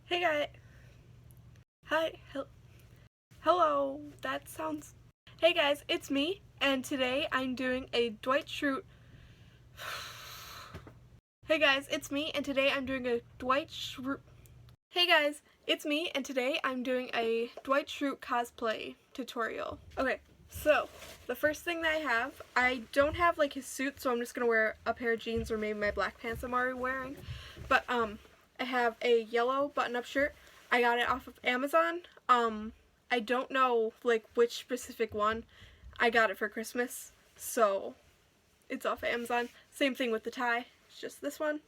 Hey guys. Hi. Hello. That sounds. Hey guys, it's me, and today I'm doing a Dwight Schrute. Hey guys, it's me, and today I'm doing a Dwight Schrute. Hey guys, it's me, and today I'm doing a Dwight Schrute cosplay tutorial. Okay, so the first thing that I don't have like his suit, so I'm just gonna wear a pair of jeans or maybe my black pants I'm already wearing. But I have a yellow button-up shirt. I got it off of Amazon. I don't know like which specific one. I got it for Christmas, so it's off of Amazon. Same thing with the tie. It's just this one.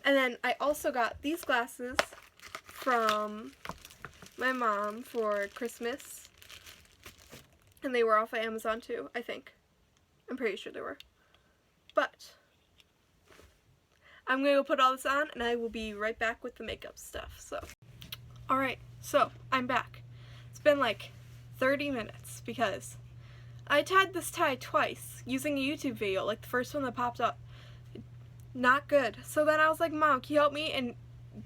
And then I also got these glasses from my mom for Christmas. And they were off of Amazon too, I think. I'm pretty sure they were. But I'm going to go put all this on, and I will be right back with the makeup stuff. So, alright, so I'm back. It's been like 30 minutes because I tied this tie twice using a YouTube video, like the first one that popped up. Not good. So then I was like, Mom, can you help me? And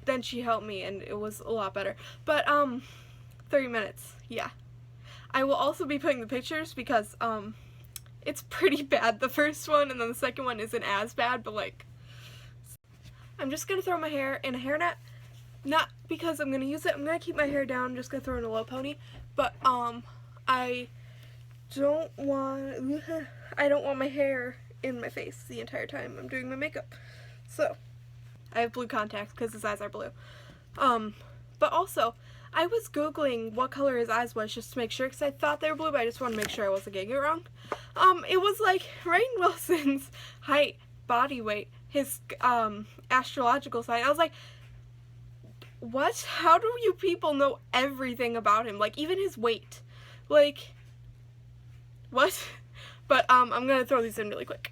then she helped me, and it was a lot better. But 30 minutes, yeah. I will also be putting the pictures because it's pretty bad, the first one, and then the second one isn't as bad, but like, I'm just going to throw my hair in a hairnet, not because I'm going to use it. I'm going to keep my hair down. I'm just going to throw in a low pony, but I don't want my hair in my face the entire time I'm doing my makeup. So, I have blue contacts because his eyes are blue. But also, I was Googling what color his eyes was just to make sure because I thought they were blue, but I just wanted to make sure I wasn't getting it wrong. It was like Rainn Wilson's height, body weight, his astrological sign. I was like, what? How do you people know everything about him? Like, even his weight. Like, what? But I'm gonna throw these in really quick.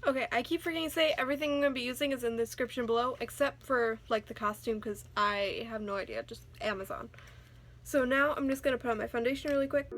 Okay, I keep forgetting to say everything I'm going to be using is in the description below, except for, like, the costume, because I have no idea, just Amazon. So now I'm just going to put on my foundation really quick.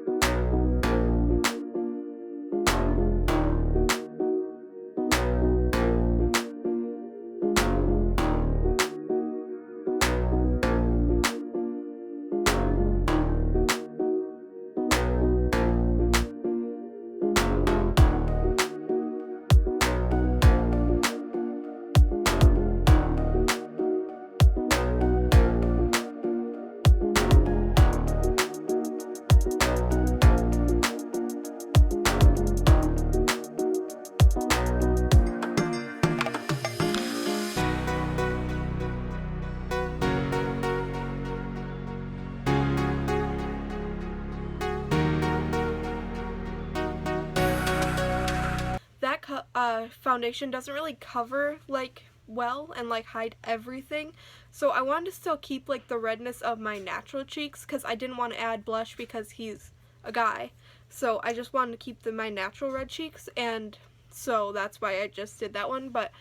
That foundation doesn't really cover like well and like hide everything, so I wanted to still keep like the redness of my natural cheeks because I didn't want to add blush because he's a guy, so I just wanted to keep my natural red cheeks, and so that's why I just did that one. But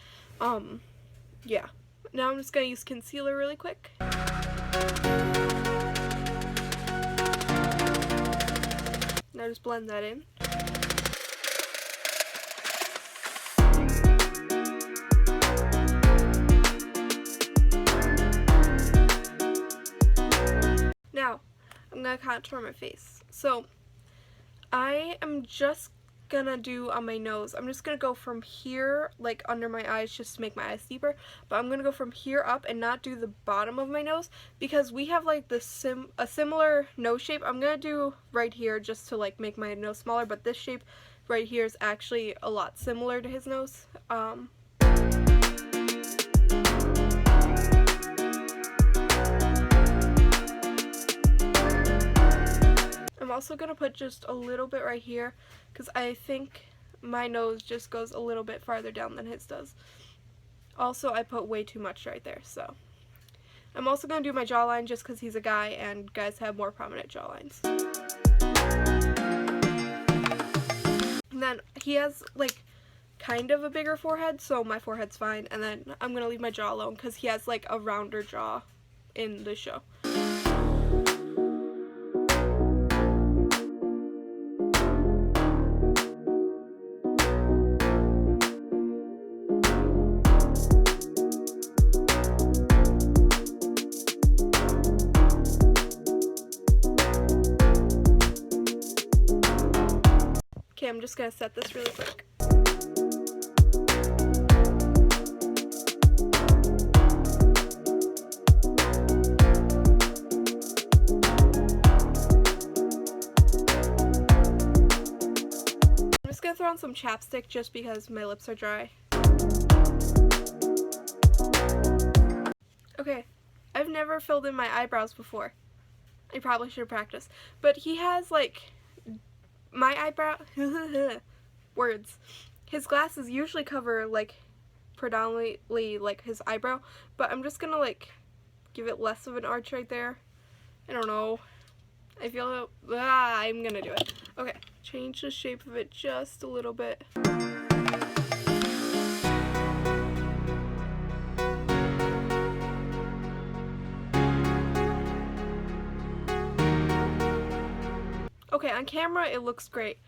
yeah, now I'm just gonna use concealer really quick. Now just blend that in. Now, I'm going to contour my face. So, I am just going to do on my nose. I'm just going to go from here, like under my eyes, just to make my eyes deeper. But I'm going to go from here up and not do the bottom of my nose because we have like a similar nose shape. I'm going to do right here just to like make my nose smaller, but this shape right here is actually a lot similar to his nose. I'm also going to put just a little bit right here because I think my nose just goes a little bit farther down than his does. Also, I put way too much right there, so. I'm also going to do my jawline just because he's a guy and guys have more prominent jawlines. And then he has like kind of a bigger forehead, so my forehead's fine. And then I'm going to leave my jaw alone because he has like a rounder jaw in the show. Okay, I'm just gonna set this really quick. I'm just gonna throw on some chapstick just because my lips are dry. Okay, I've never filled in my eyebrows before. I probably should have practiced. But he has, like, my eyebrow, words. His glasses usually cover, like, predominantly, like, his eyebrow. But I'm just gonna, like, give it less of an arch right there. I don't know. I feel, I'm gonna do it. Okay, change the shape of it just a little bit. Okay, on camera it looks great.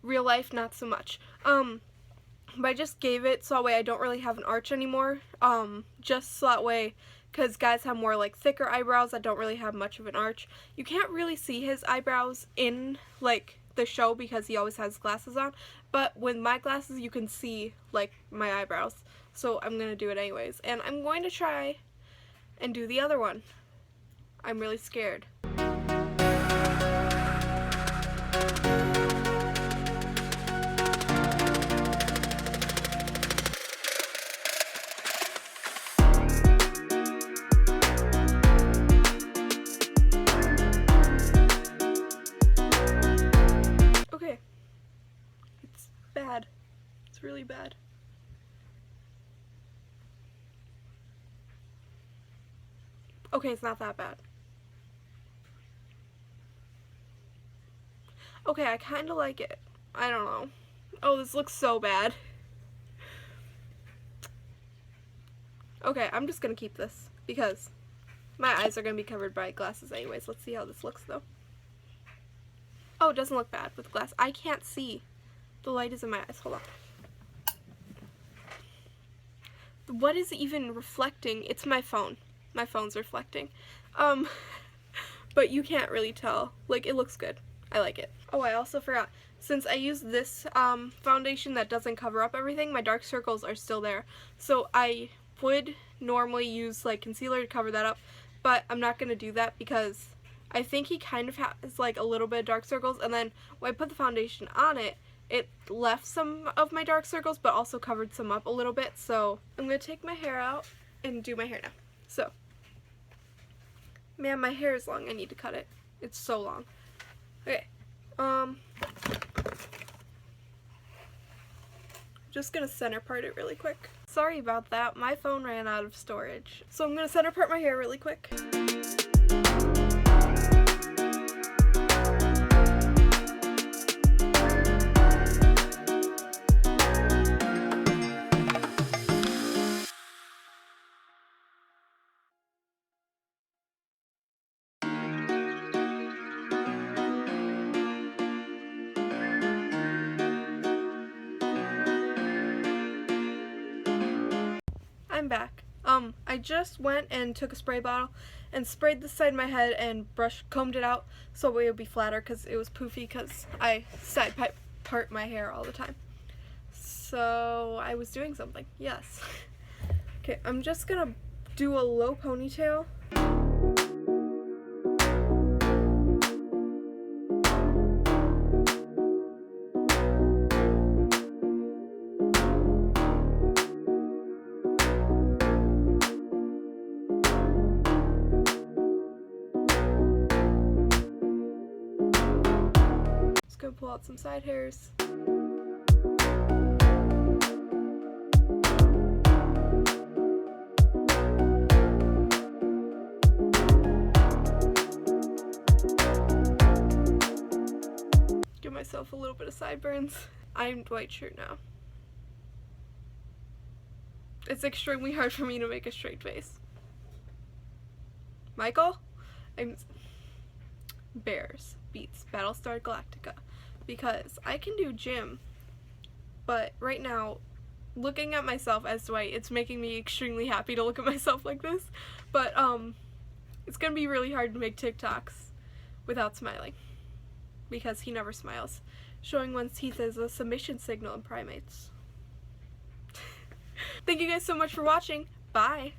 Real life, not so much. But I just gave it so that way I don't really have an arch anymore. Just so that way, because guys have more like thicker eyebrows that don't really have much of an arch. You can't really see his eyebrows in like the show because he always has glasses on. But with my glasses you can see like my eyebrows. So I'm gonna do it anyways. And I'm going to try and do the other one. I'm really scared. Okay, it's bad. It's really bad. Okay, it's not that bad. Okay, I kind of like it. I don't know. Oh, this looks so bad. Okay, I'm just gonna keep this because my eyes are gonna be covered by glasses anyways. Let's see how this looks though. Oh, it doesn't look bad with glass. I can't see. The light is in my eyes. Hold on. What is even reflecting? It's my phone. My phone's reflecting. But you can't really tell. Like, it looks good. I like it. Oh, I also forgot. Since I use this foundation that doesn't cover up everything, my dark circles are still there. So I would normally use like concealer to cover that up, but I'm not going to do that because I think he kind of has like a little bit of dark circles, and then when I put the foundation on it, it left some of my dark circles but also covered some up a little bit. So I'm going to take my hair out and do my hair now. So, man, my hair is long. I need to cut it. It's so long. Okay. Just gonna center part it really quick. Sorry about that, my phone ran out of storage. So I'm gonna center part my hair really quick. I'm back. I just went and took a spray bottle and sprayed the side of my head and combed it out so it would be flatter because it was poofy because I side part my hair all the time. So I was doing something, yes. Okay, I'm just gonna do a low ponytail. Gonna pull out some side hairs. Give myself a little bit of sideburns. I'm Dwight Schrute now. It's extremely hard for me to make a straight face. Michael? Bears beats Battlestar Galactica. Because I can do gym, but right now, looking at myself as Dwight, it's making me extremely happy to look at myself like this, but it's gonna be really hard to make TikToks without smiling, because he never smiles. Showing one's teeth is a submission signal in primates. Thank you guys so much for watching. Bye!